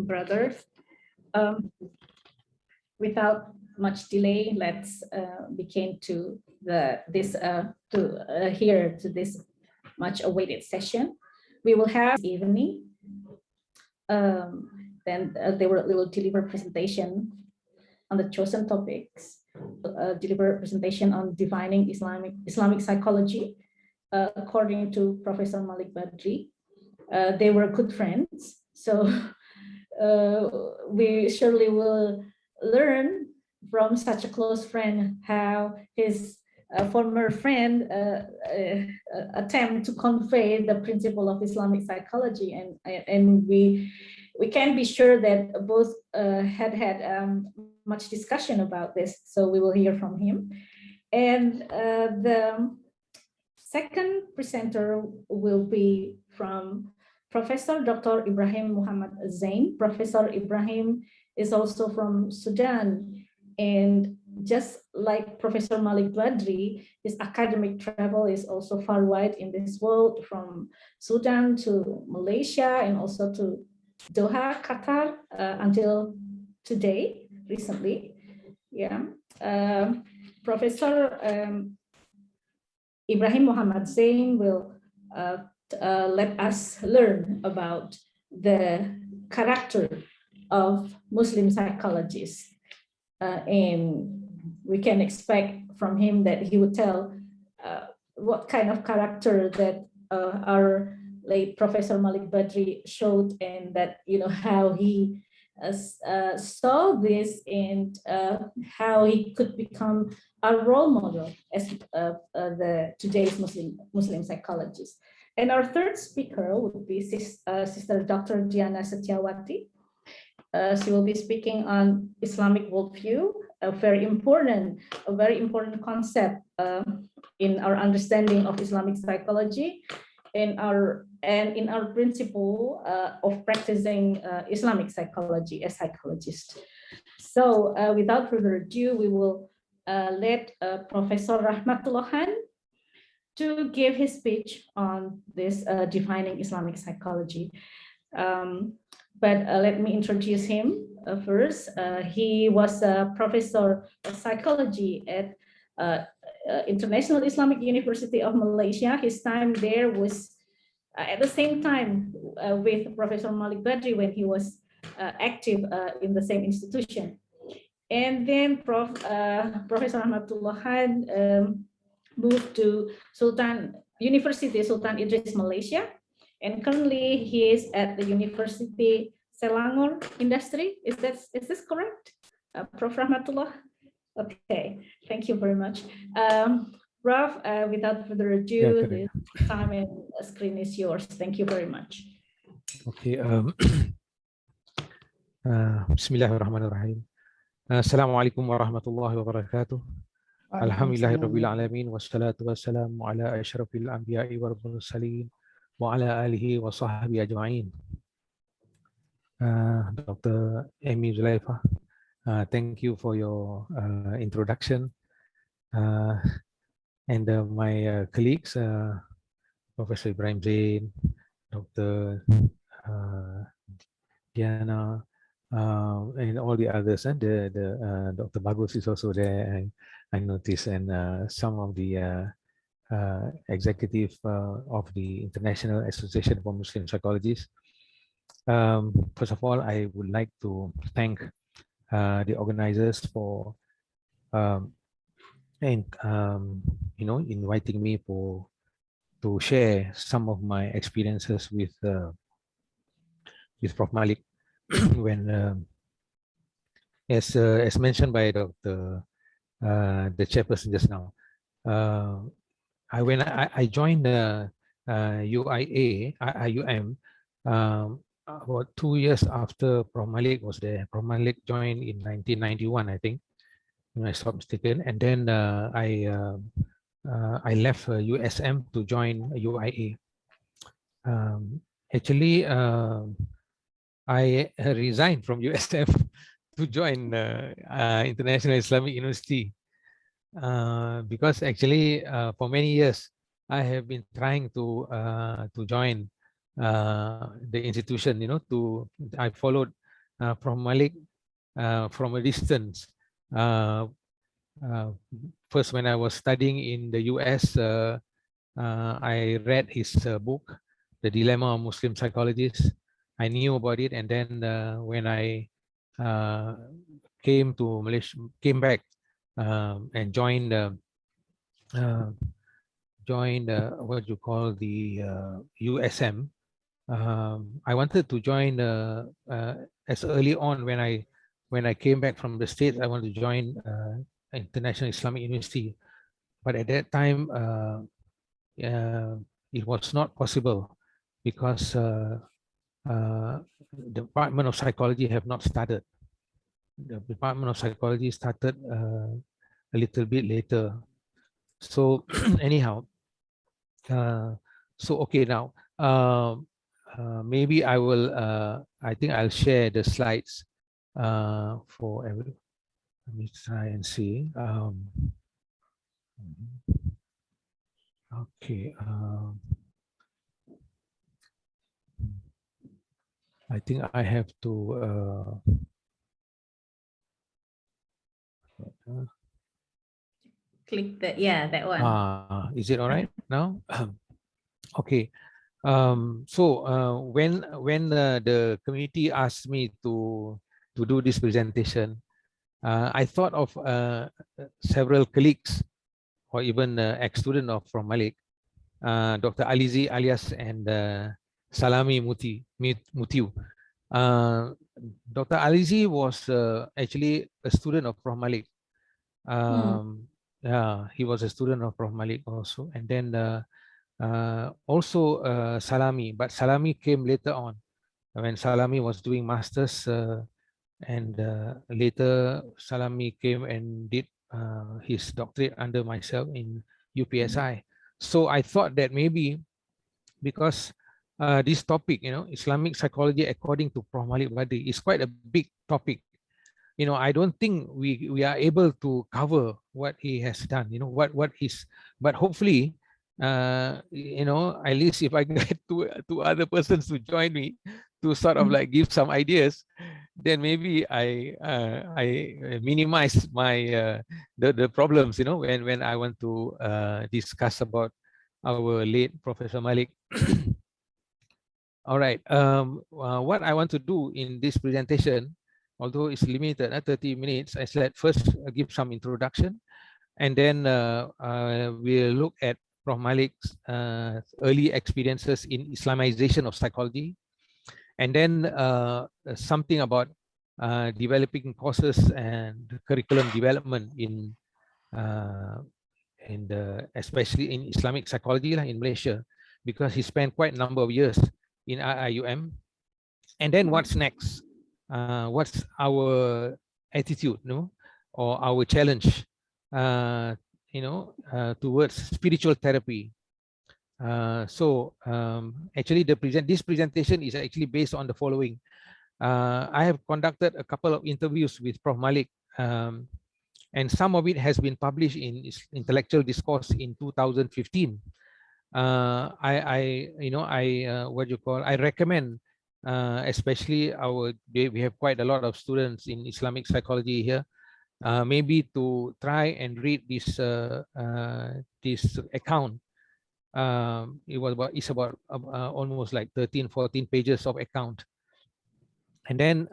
brothers. Without much delay, let's begin to this much awaited session. We will have this evening. Then they will deliver presentation on the chosen topics, deliver presentation on defining Islamic psychology, according to Professor Malik Badri. They were good friends, so we surely will learn from such a close friend how his former friend attempt to convey the principle of Islamic psychology, and we can be sure that both had much discussion about this, so we will hear from him. And the second presenter will be from Professor Dr. Ibrahim Muhammad Zane. Professor Ibrahim is also from Sudan, and just like Professor Malik Badri, his academic travel is also far wide in this world, from Sudan to Malaysia and also to Doha, Qatar, until today, recently. Yeah, Professor Ibrahim Muhammad Zane will let us learn about the character of Muslim psychologists, and we can expect from him that he would tell what kind of character that our late Professor Malik Badri showed, and that how he saw this, and how he could become a role model as today's Muslim psychologist. And our third speaker would be Sister Dr. Diana Setiawati. She will be speaking on Islamic worldview, a very important concept in our understanding of Islamic psychology, in our principle of practicing Islamic psychology as psychologists. So without further ado, we will let Professor Rahmatullah to give his speech on this defining Islamic psychology. But let me introduce him first. He was a professor of psychology at International Islamic University of Malaysia. His time there was at the same time with Professor Malik Badri when he was active in the same institution. And then Professor Rahmatullah moved to University Sultan Idris, Malaysia. And currently he is at the University Selangor Industry. Is this correct? Prof. Rahmatullah? Okay, thank you very much. Prof, without further ado, the time and screen is yours. Thank you very much. Okay. Bismillahirrahmanirrahim. Assalamualaikum warahmatullahi wabarakatuh. Alhamdulillahirabbil alamin wassalatu wassalamu ala asyrafil anbiya'i wal mursalin wa ala alihi wa sahbihi ajma'in. Dr. Amy Zulaifa, thank you for your introduction. And my colleagues, Professor Ibrahim Zane, Dr. Diana, and all the others, and the Dr. Bagus is also there, I noticed, and some of the executive of the International Association for Muslim Psychologists. First of all, I would like to thank the organizers for inviting me to share some of my experiences with Prof. Malik. When, as mentioned by the chairperson just now, when I joined IUM about 2 years after Prof. Malik was there. Prof. Malik joined in 1991, I think, if I'm not mistaken, and then I left USM to join UIA. Actually, I resigned from USM to join International Islamic University because actually for many years I have been trying to join the institution. I followed from Malik from a distance. Uh, First, when I was studying in the US, I read his book, The Dilemma of Muslim Psychologists. I knew about it, and then when I uh, came to Malaysia, came back and uh, joined what you call the USM. I wanted to join as early on when I came back from the States. I wanted to join International Islamic University, but at that time it was not possible because the Department of Psychology have not started. The Department of Psychology started a little bit later. So anyhow, so okay now. Maybe I will. I think I'll share the slides for every. Let me try and see. Okay. I think I have to. Click that. Yeah, that one. Is it all right now? Okay. So when the community asked me to do this presentation, I thought of several colleagues or even ex-student of from Malik, Dr. Alizi alias and Salami Mutiu. Dr. Alizi was actually a student of Prof. Malik. Yeah, he was a student of Prof. Malik also. And then also Salami, but Salami came later on when Salami was doing masters, and later Salami came and did his doctorate under myself in UPSI. So I thought that maybe because this topic, Islamic psychology according to Prof. Malik Badri is quite a big topic. I don't think we are able to cover what he has done. What he's, but hopefully, at least if I get two other persons to join me to sort of like give some ideas, then maybe I minimize my the problems. When I want to discuss about our late Professor Malik. All right. What I want to do in this presentation, although it's limited at 30 minutes, I said first give some introduction, and then we'll look at Prof. Malik's early experiences in Islamization of psychology, and then something about developing courses and curriculum development in especially in Islamic psychology in Malaysia, because he spent quite a number of years in IIUM. And then what's next? What's our attitude, or our challenge, towards spiritual therapy? Actually, this presentation is actually based on the following. I have conducted a couple of interviews with Prof. Malik, and some of it has been published in Intellectual Discourse in 2015. I recommend, especially we have quite a lot of students in Islamic psychology here, maybe to try and read this account. It's about almost like 13-14 pages of account. And then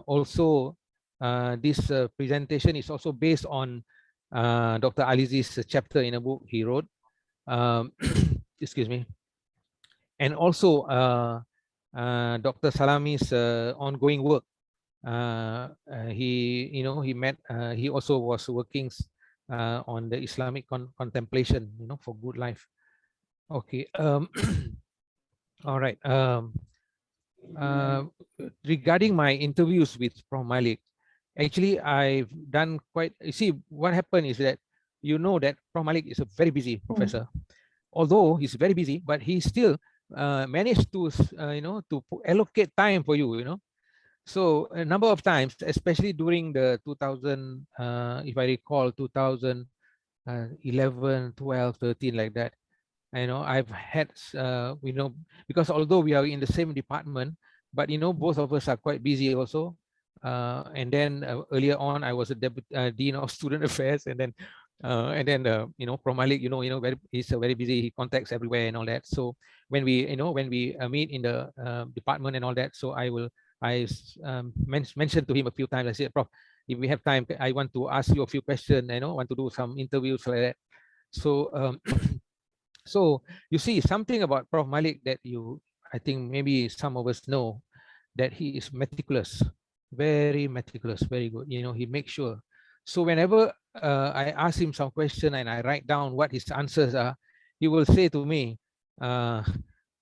also this presentation is also based on Dr. Alizi's chapter in a book he wrote. Excuse me. And also Dr. Salami's ongoing work. He also was working on the Islamic contemplation, for good life. Okay. All right. Regarding my interviews with Prof. Malik, actually I've done quite. You see, what happened is that that Prof. Malik is a very busy professor. Although he's very busy, but he still managed to to allocate time for you. So a number of times, especially during the 2000, if I recall, 2011, 12, 13, like that. I've had because although we are in the same department, but both of us are quite busy also. And then earlier on, I was a dean of student affairs, and then Prof Malik, very, he's very busy. He contacts everywhere and all that. So when we meet in the department and all that, so mentioned to him a few times. I said, Prof, if we have time, I want to ask you a few questions. Want to do some interviews like that. So so you see something about Prof Malik that I think maybe some of us know, that he is meticulous, very meticulous, very good. He makes sure. So whenever I ask him some question and I write down what his answers are, he will say to me, uh,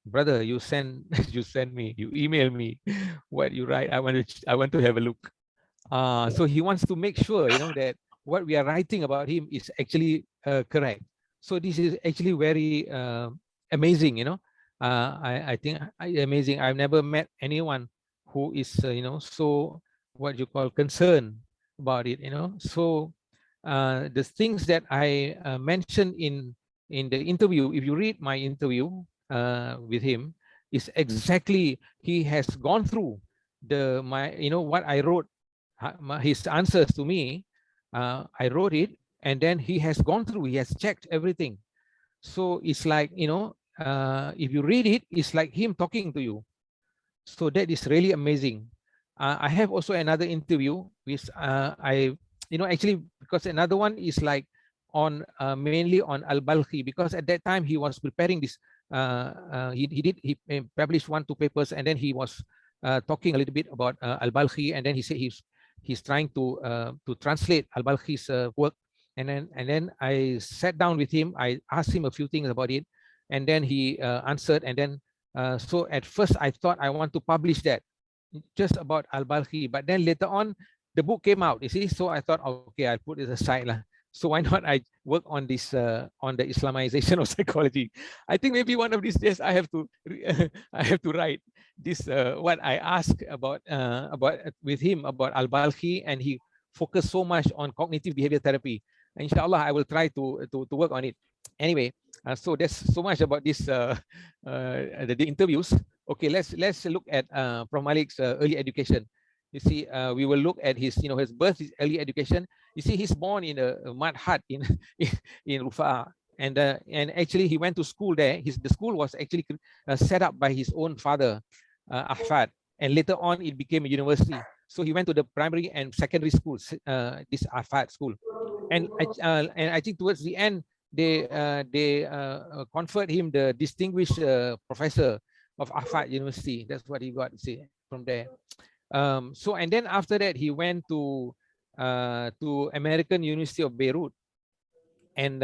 brother, you send you email me what you write. I want to have a look. So he wants to make sure, that what we are writing about him is actually correct. So this is actually very amazing. I think amazing. I've never met anyone who is so, what you call, concerned about it. So the things that I mentioned in the interview, if you read my interview with him, is exactly, he has gone through what I wrote, his answers to me. I wrote it, and then he has gone through, he has checked everything. So it's like, if you read it, it's like him talking to you. So that is really amazing. I have also another interview with actually, because another one is like on mainly on al-Balkhi, because at that time he was preparing this. He published 1 2 papers, and then he was talking a little bit about al-Balkhi, and then he said he's trying to translate al-Balkhi's work, and then I sat down with him. I asked him a few things about it, and then he answered, and then so at first I thought I want to publish that just about al-Balkhi, but then later on the book came out, you see. So I thought, okay, I'll put it aside lah. So why not I work on this on the Islamization of psychology. I think maybe one of these days I have to I have to write this what I asked about with him about al-Balkhi, and he focused so much on cognitive behavior therapy. Inshallah, I will try to work on it. Anyway, so there's so much about this the interviews. Okay, let's look at Prof Malik's early education. You see, we will look at his birth, his early education. You see, he's born in a mud hut in in Rufa'a, and actually he went to school there. The school was actually set up by his own father, Ahfad, and later on it became a university. So he went to the primary and secondary schools, this Ahfad school, and I think towards the end they conferred him the distinguished professor of Ahfad University. That's what he got, see, from there. So and then after that he went to American University of Beirut, and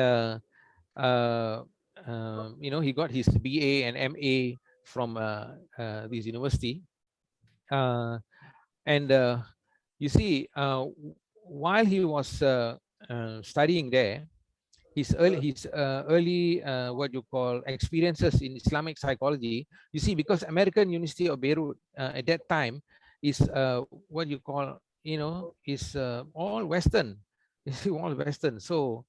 he got his BA and MA from this university. And you see, while he was studying there, his early what you call experiences in Islamic psychology, you see, because American University of Beirut at that time is what you call, is all Western. It's all Western. So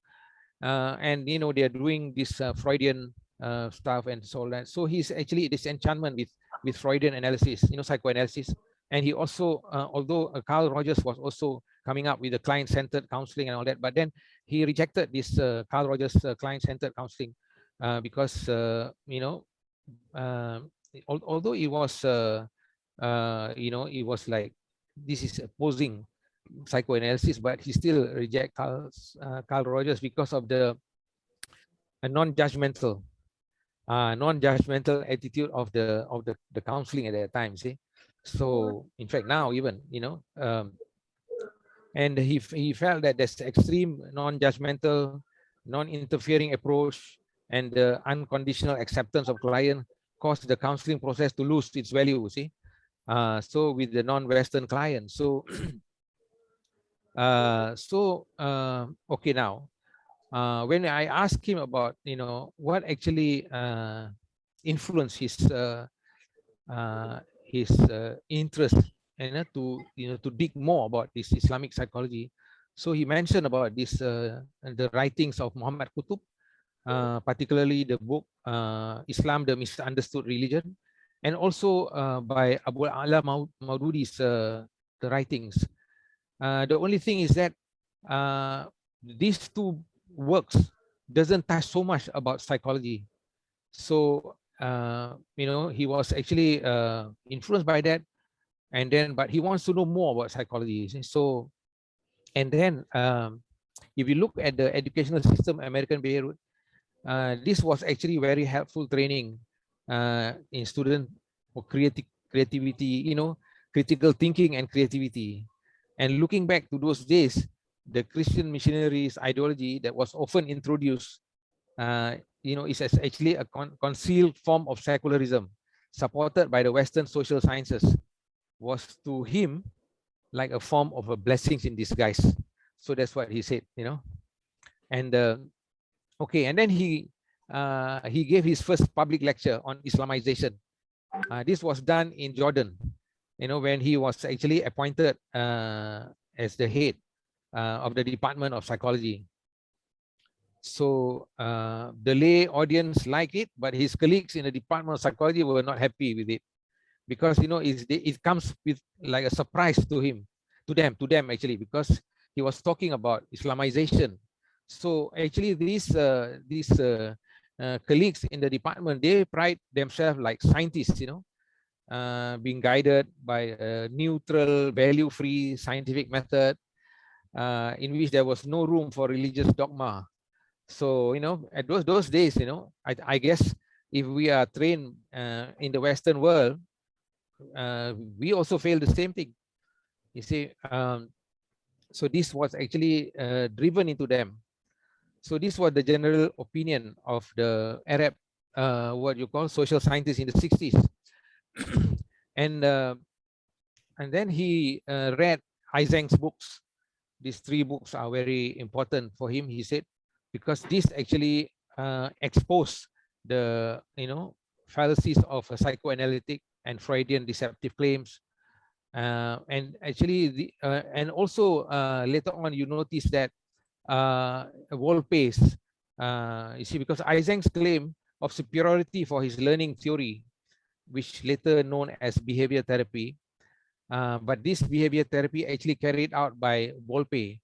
and they are doing this Freudian stuff and so on. That. So he's actually disenchantment with Freudian analysis, psychoanalysis. And he also, although Carl Rogers was also coming up with the client-centered counseling and all that, but then he rejected this Carl Rogers client-centered counseling because although it was it was like, this is opposing psychoanalysis, but he still reject Carl Rogers because of the non-judgmental attitude of the counseling at that time. See, so in fact now even and he felt that this extreme non-judgmental, non-interfering approach and the unconditional acceptance of client caused the counseling process to lose its value. See, so with the non-Western client, so okay, now when I asked him about what actually influenced his interest and to dig more about this Islamic psychology, so he mentioned about this the writings of Muhammad Qutb, particularly the book Islam, the Misunderstood Religion, and also by Abu Ala Maududi's the writings. The only thing is that these two works doesn't touch so much about psychology. So he was actually influenced by that, and then but he wants to know more about psychology. So and then if you look at the educational system, American Beirut, this was actually very helpful training in student for creativity, critical thinking and creativity. And looking back to those days, the Christian missionaries ideology that was often introduced, is actually a concealed form of secularism supported by the Western social sciences, was to him like a form of a blessings in disguise. So that's what he said. And okay, and then he gave his first public lecture on Islamization. This was done in Jordan, when he was actually appointed as the head of the Department of Psychology. So the lay audience liked it, but his colleagues in the Department of Psychology were not happy with it, because it comes with like a surprise to them actually, because he was talking about Islamization. So actually these colleagues in the department, they pride themselves like scientists, being guided by a neutral, value-free scientific method, in which there was no room for religious dogma. So at those days, I guess if we are trained in the Western world, we also feel the same thing. You see, so this was actually driven into them. So this was the general opinion of the Arab, what you call social scientists in the 60s. and and then he read Isaanc's books. These three books are very important for him, he said, because this actually expose the fallacies of psychoanalytic and Freudian deceptive claims. And actually and also later on you notice that Volpe's, you see, because Isaac's claim of superiority for his learning theory, which later known as behavior therapy, but this behavior therapy actually carried out by Volpe.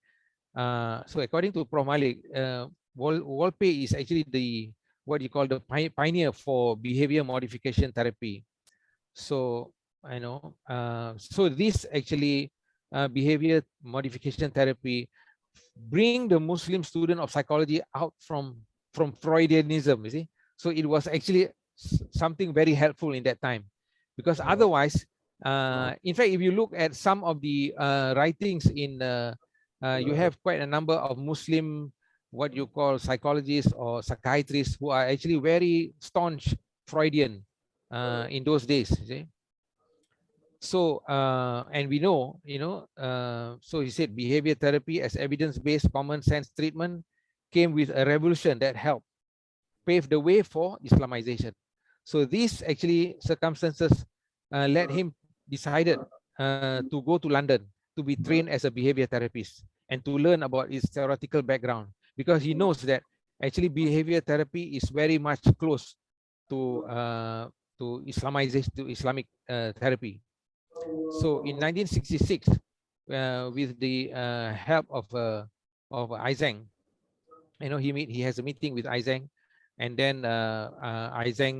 So according to Prof Malik, Volpe is actually the what you call the pioneer for behavior modification therapy. So so this actually behavior modification therapy bring the Muslim student of psychology out from Freudianism, you see. So it was actually something very helpful in that time, because otherwise, in fact, if you look at some of the writings in you have quite a number of Muslim, what you call psychologists or psychiatrists, who are actually very staunch Freudian in those days, you see. So and we know, so he said behavior therapy as evidence-based common sense treatment came with a revolution that helped pave the way for Islamization. So these actually circumstances led him decided to go to London to be trained as a behavior therapist and to learn about his theoretical background, because he knows that actually behavior therapy is very much close to Islamization, to Islamic therapy. So in 1966, with the help of Isaac, he has a meeting with Isaac, and then Isaac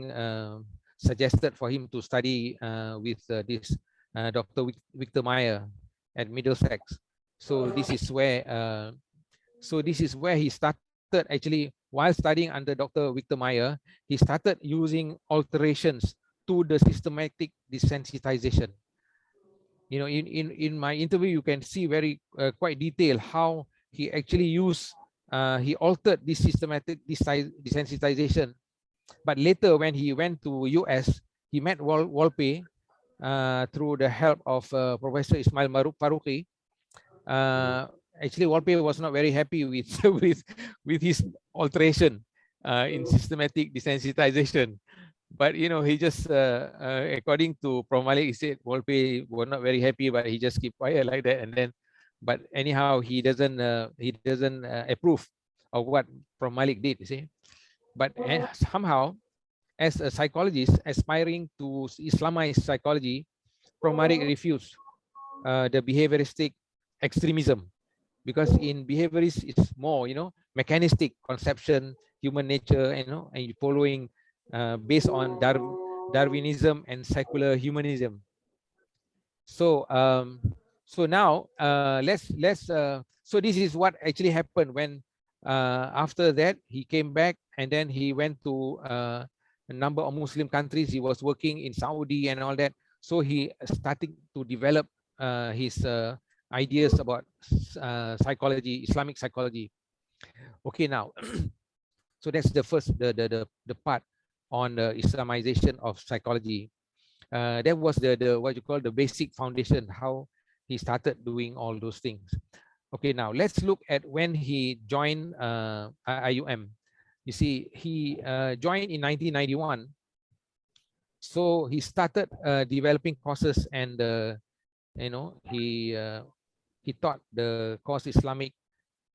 suggested for him to study with this Dr. Victor Meyer at Middlesex. So this is where he started actually. While studying under Dr. Victor Meyer, he started using alterations to the systematic desensitization. In my interview, you can see very quite detailed how he actually used, he altered this systematic desensitization. But later, when he went to US, he met Volpe through the help of Professor Ismail Faruqi. Actually, Volpe was not very happy with with his alteration in systematic desensitization. But he just according to Prof Malik, he said Volpe were not very happy, but he just keep quiet like that. And then, but anyhow, he doesn't approve of what Prof Malik did, you see. But somehow, as a psychologist aspiring to Islamize psychology, Prof Malik refused. the behavioristic extremism, because in behaviorism it's more, mechanistic conception, human nature, and you following based on Darwinism and secular humanism. So so now so this is what actually happened when after that he came back, and then he went to a number of Muslim countries. He was working in Saudi and all that, so he started to develop his ideas about psychology, Islamic psychology. Okay, now so that's the first the part on the Islamization of psychology. That was the what you call the basic foundation, how he started doing all those things. Okay, now let's look at when he joined IUM. You see, he joined in 1991. So he started developing courses, and he taught the course Islam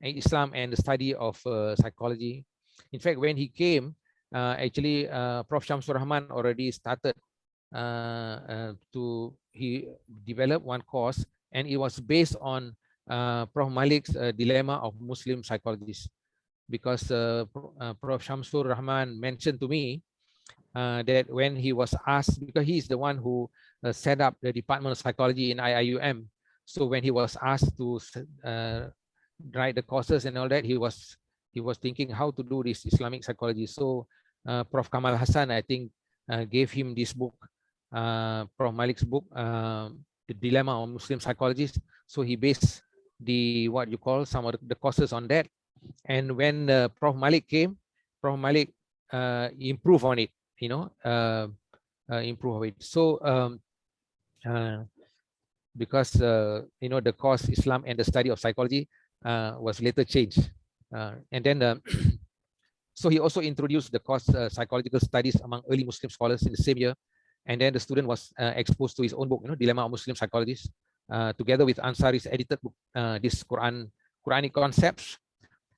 and the study of psychology. In fact, when he came, actually Prof Shamsur Rahman already started he developed one course, and it was based on Prof Malik's dilemma of Muslim psychologists, because Prof Shamsur Rahman mentioned to me that when he was asked, because he is the one who set up the Department of Psychology in IIUM, so when he was asked to write the courses and all that, he was thinking how to do this Islamic psychology. So Prof Kamal Hassan, I think, gave him this book, Prof Malik's book, The Dilemma of Muslim Psychologists. So he based the what you call some of the courses on that. And when Prof Malik came, Prof Malik improved on it, improve it. So because the course Islam and the study of psychology was later changed, and then so he also introduced the course psychological studies among early Muslim scholars in the same year, and then the student was exposed to his own book, Dilemma of Muslim Psychologists, together with Ansari's edited book, this Quranic concepts.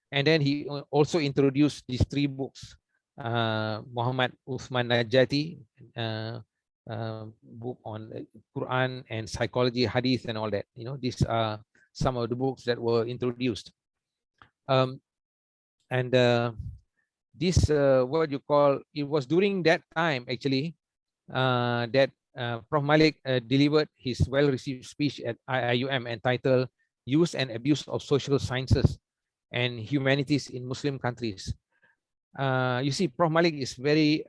And then he also introduced these three books, Muhammad Uthman Najati, book on Quran and psychology, hadith, and all that. These are some of the books that were introduced. And this what you call, it was during that time actually that Prof Malik delivered his well-received speech at IIUM entitled Use and Abuse of Social Sciences and Humanities in Muslim Countries. You see, Prof Malik is very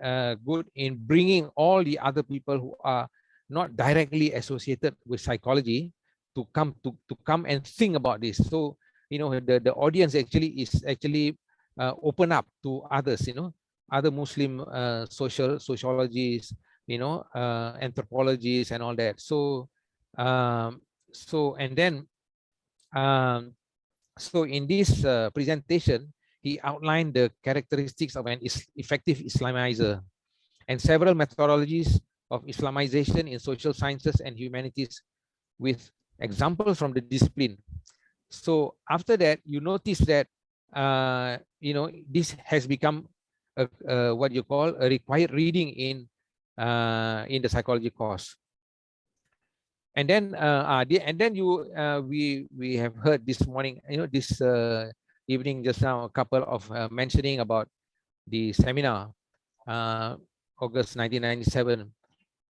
good in bringing all the other people who are not directly associated with psychology to come and think about this. So the audience actually is open up to others, other Muslim sociologists, anthropologists and all that. So and then so in this presentation, he outlined the characteristics of an effective Islamizer and several methodologies of Islamization in social sciences and humanities with examples from the discipline. So after that, you notice that this has become what you call a required reading in the psychology course. And then we have heard this morning, this evening just now, a couple of mentioning about the seminar, August 1997.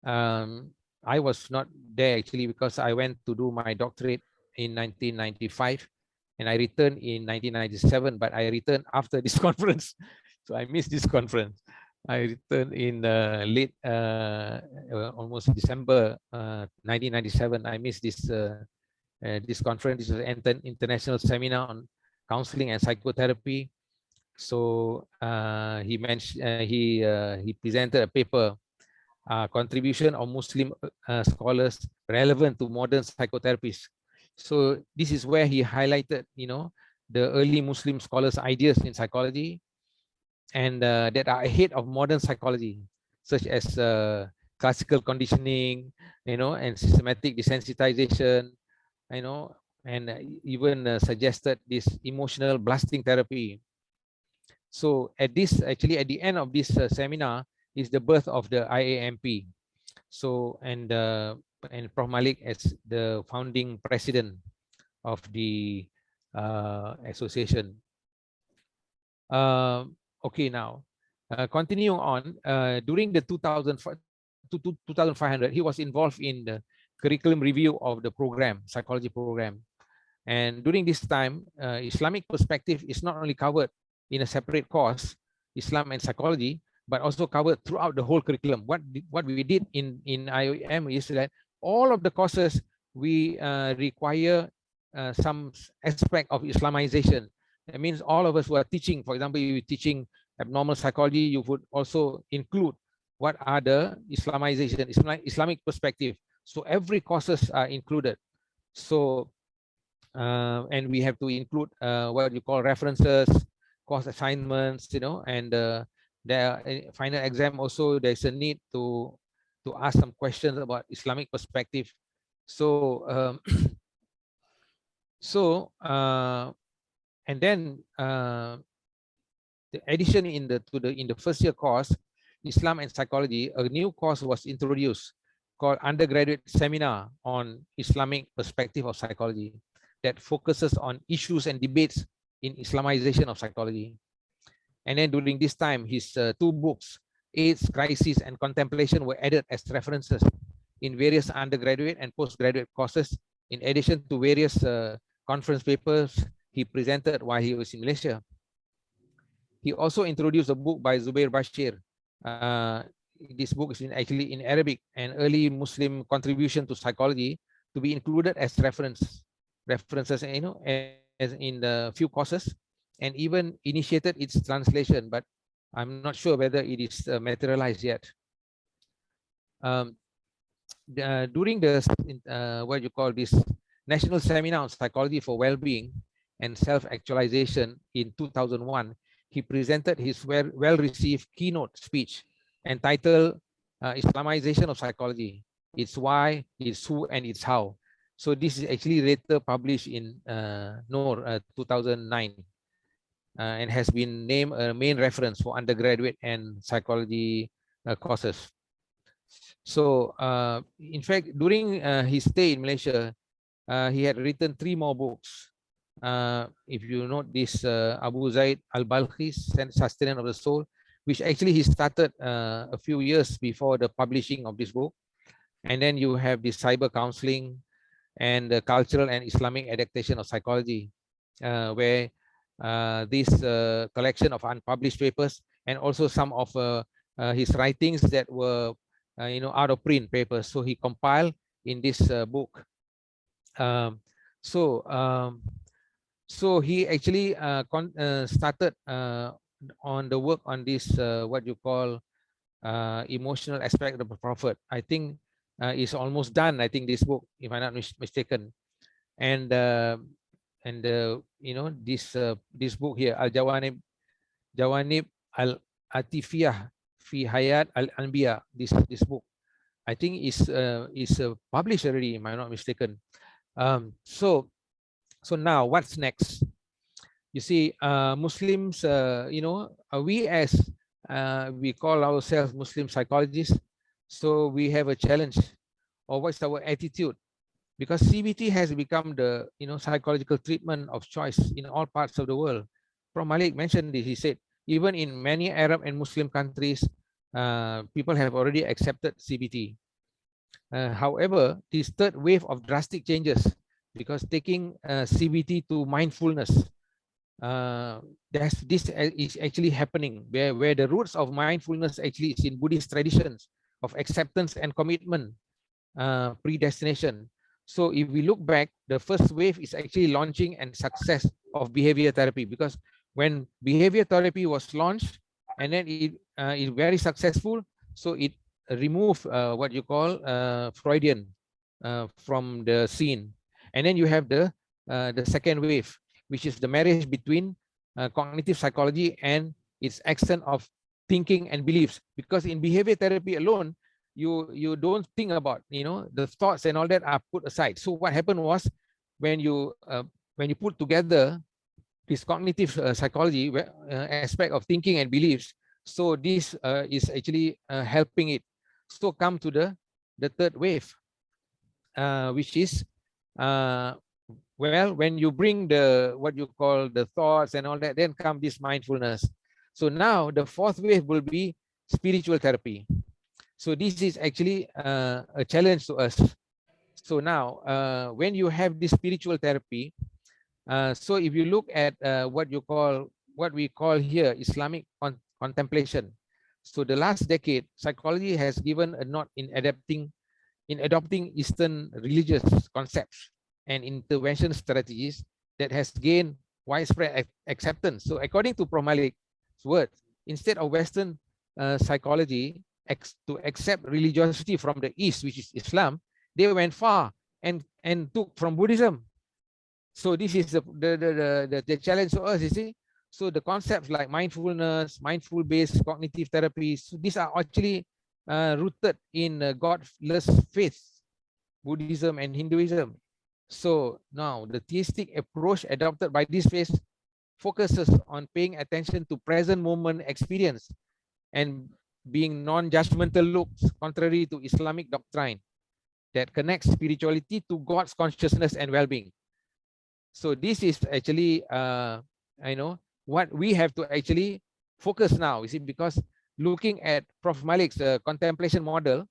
I was not there actually because I went to do my doctorate in 1995 and I returned in 1997, but I returned after this conference. So I missed this conference. I returned in late, almost December 1997. I missed this conference. This is an international seminar on counseling and psychotherapy. So he mentioned he presented a paper, contribution of Muslim scholars relevant to modern psychotherapies. So this is where he highlighted, the early Muslim scholars' ideas in psychology, and that are ahead of modern psychology, such as classical conditioning, and systematic desensitization, and even suggested this emotional blasting therapy. So at the end of this seminar is the birth of the Iamp. So, and and Prof Malik as the founding president of the association. Okay, now continuing on, during the 2500, he was involved in the curriculum review of the program, psychology program. And during this time, Islamic perspective is not only covered in a separate course, Islam and psychology, but also covered throughout the whole curriculum. What we did in IOM is that all of the courses we require some aspect of Islamization. That means all of us who are teaching, for example, you're teaching abnormal psychology, you would also include what are the Islamization, Islamic perspective. So every courses are included. So and we have to include what you call references, course assignments, and the final exam also there's a need to ask some questions about Islamic perspective. So and then the addition in the first year course, Islam and psychology, a new course was introduced called undergraduate seminar on Islamic perspective of psychology, that focuses on issues and debates in Islamization of psychology. And then during this time, his two books, AIDS, Crisis, and Contemplation, were added as references in various undergraduate and postgraduate courses, in addition to various conference papers he presented while he was in Malaysia. He also introduced a book by Zubair Bashir. This book is actually in Arabic, an early Muslim contribution to psychology, to be included as references, as in the few courses, and even initiated its translation, but I'm not sure whether it is materialized yet. During the what you call this National Seminar on Psychology for Well-being and Self-Actualization in 2001, he presented his well-received keynote speech entitled Islamization of Psychology. It's why, it's who, and it's how. So this is actually later published in 2009 and has been named a main reference for undergraduate and psychology courses. So in fact, during his stay in Malaysia, he had written 3 more books. If you note this, Abu Zaid al-Balkhi's Sustenance of the Soul, which actually he started a few years before the publishing of this book. And then you have the cyber counseling and the cultural and Islamic adaptation of psychology, where this collection of unpublished papers and also some of his writings that were out of print papers, so he compiled in this book. So he actually started on the work on this what you call emotional aspect of the Prophet. I think is almost done. I think this book, if I'm not mistaken, and this book here, Al Jawanib Al Atifiyah fi Hayat Al Anbiya. This book, I think is published already, if I'm not mistaken. So now what's next? You see, Muslims, we as we call ourselves Muslim psychologists, so we have a challenge. Or what's our attitude? Because CBT has become the psychological treatment of choice in all parts of the world. Prof Malik mentioned this. He said even in many Arab and Muslim countries, people have already accepted CBT. However, this third wave of drastic changes, because taking CBT to mindfulness, this is actually happening, where the roots of mindfulness actually is in Buddhist traditions of acceptance and commitment, predestination. So if we look back, the first wave is actually launching and success of behavior therapy, because when behavior therapy was launched and then it is very successful, so it removed what you call Freudian from the scene. And then you have the second wave, which is the marriage between cognitive psychology and its extent of thinking and beliefs. Because in behavior therapy alone, you don't think about the thoughts and all that are put aside. So what happened was, when you put together this cognitive psychology aspect of thinking and beliefs, so this is actually helping it. So come to the third wave. which is well, when you bring the what you call the thoughts and all that, then come this mindfulness. So now the fourth wave will be spiritual therapy. So this is actually a challenge to us. So now when you have this spiritual therapy, so if you look at what we call here Islamic contemplation. So the last decade, psychology has given a nod in adopting Eastern religious concepts and intervention strategies that has gained widespread acceptance. So according to Prof Malik's words, instead of Western psychology to accept religiosity from the East, which is Islam, they went far and took from Buddhism. So this is the challenge to us, you see. So the concepts like mindfulness, mindful-based cognitive therapies, so these are actually rooted in godless faith, Buddhism and Hinduism. So now the theistic approach adopted by this faith focuses on paying attention to present moment experience and being non-judgmental looks, contrary to Islamic doctrine that connects spirituality to God's consciousness and well-being. So this is actually, what we have to actually focus now, you see, because looking at Prof Malik's contemplation model,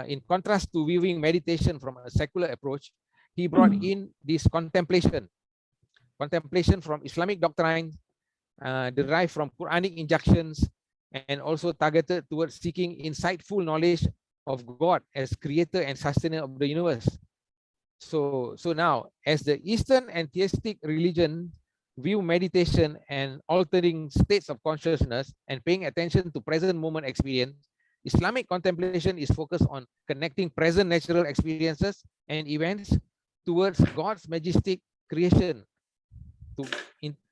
in contrast to viewing meditation from a secular approach, he brought in this contemplation from Islamic doctrine, derived from Quranic injunctions, and also targeted towards seeking insightful knowledge of God as creator and sustainer of the universe. So now, as the Eastern and theistic religion view meditation and altering states of consciousness and paying attention to present moment experience, Islamic contemplation is focused on connecting present natural experiences and events towards God's majestic creation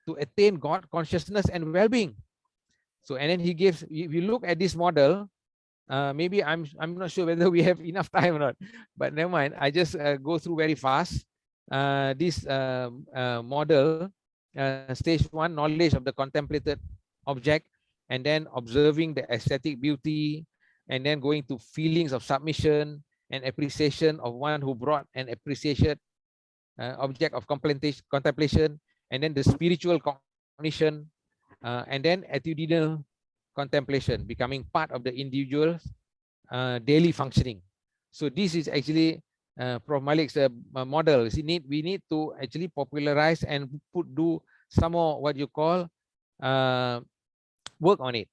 to attain God consciousness and well-being. So, and then he gives, if you look at this model, maybe I'm not sure whether we have enough time or not, but never mind. I just go through very fast. This model, stage one, knowledge of the contemplated object, and then observing the aesthetic beauty, and then going to feelings of submission and appreciation of one who brought an appreciated object of contemplation, and then the spiritual cognition, and then attitudinal contemplation, becoming part of the individual's daily functioning. So this is actually Prof Malik's model. We need to actually popularize and do some more what you call work on it.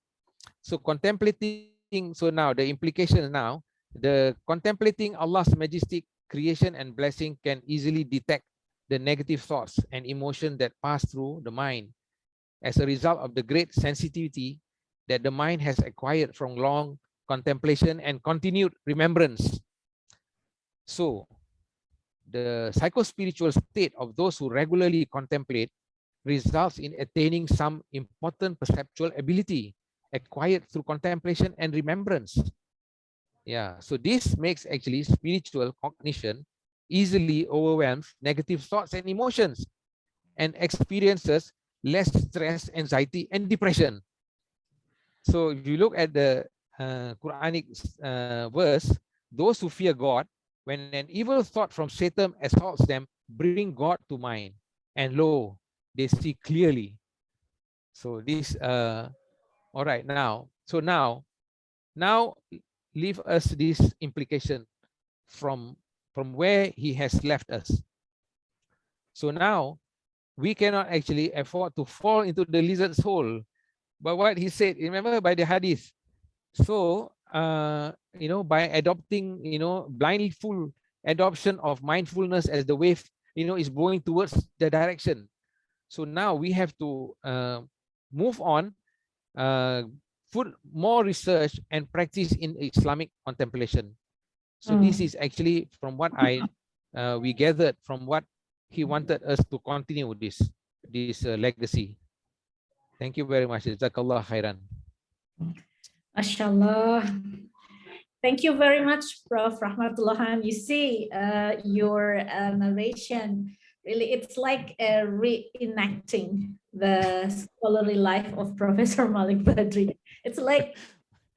So contemplating, so now the implication now, the contemplating Allah's majestic creation and blessing can easily detect the negative thoughts and emotions that pass through the mind as a result of the great sensitivity that the mind has acquired from long contemplation and continued remembrance. So the psychospiritual state of those who regularly contemplate results in attaining some important perceptual ability acquired through contemplation and remembrance. Yeah, so this makes actually spiritual cognition easily overwhelms negative thoughts and emotions and experiences less stress, anxiety, and depression. So if you look at the Quranic verse, those who fear God, when an evil thought from Satan assaults them, bring God to mind, and lo, they see clearly. So this, all right, now, so now leave us this implication from where he has left us. So now we cannot actually afford to fall into the lizard's hole. But what he said, remember by the hadith. So, by adopting, blindfold adoption of mindfulness as the wave, is going towards the direction. So now we have to move on, put more research and practice in Islamic contemplation. So this is actually from what we gathered from what he wanted us to continue this legacy. Thank you very much. Jazakallah khairan. Mashallah. Thank you very much, Prof. Rahmatullah. You see, your narration, really, it's like reenacting the scholarly life of Professor Malik Badri. It's like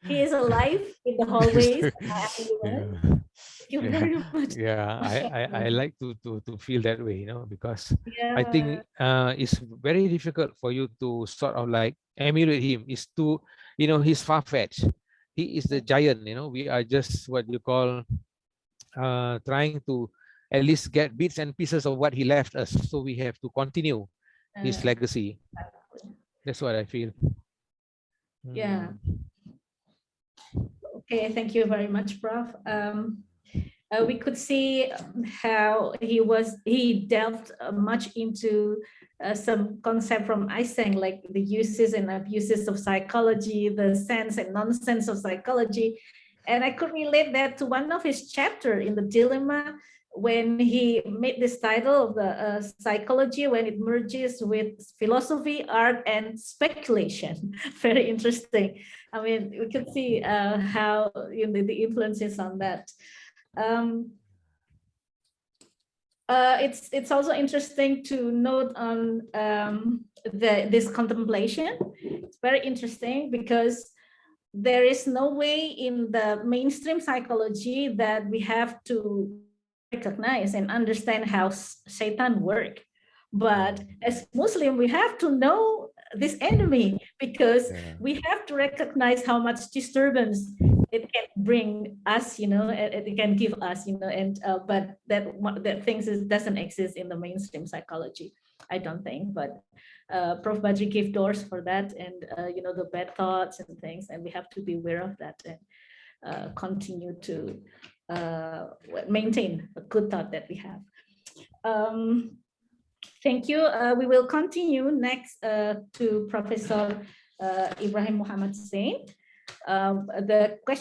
he is alive in the hallways. Thank you Yeah, very much. yeah. I like to feel that way, because I Yeah. think it's very difficult for you to sort of like emulate him. It's too, he's far-fetched. He is the giant. We are just what you call trying to at least get bits and pieces of what he left us. So we have to continue his Uh, legacy. That's what I feel. yeah. Mm. Okay. Thank you very much, Prof. We could see how he delved much into some concept from Isang, like the uses and abuses of psychology, the sense and nonsense of psychology. And I could relate that to one of his chapter in the dilemma, when he made this title of the psychology when it merges with philosophy, art, and speculation. Very interesting. I mean, we could see how the influences on that. Um, it's also interesting to note on this contemplation. It's very interesting because there is no way in the mainstream psychology that we have to recognize and understand how Satan works. But as Muslim, we have to know this enemy because Yeah. we have to recognize how much disturbance it can bring us, it can give us, and but that things doesn't exist in the mainstream psychology, I don't think. But Prof. Badri gave doors for that, and the bad thoughts and things, and we have to be aware of that and continue to maintain a good thought that we have. Thank you. We will continue next to Professor Ibrahim Muhammad Zane. The question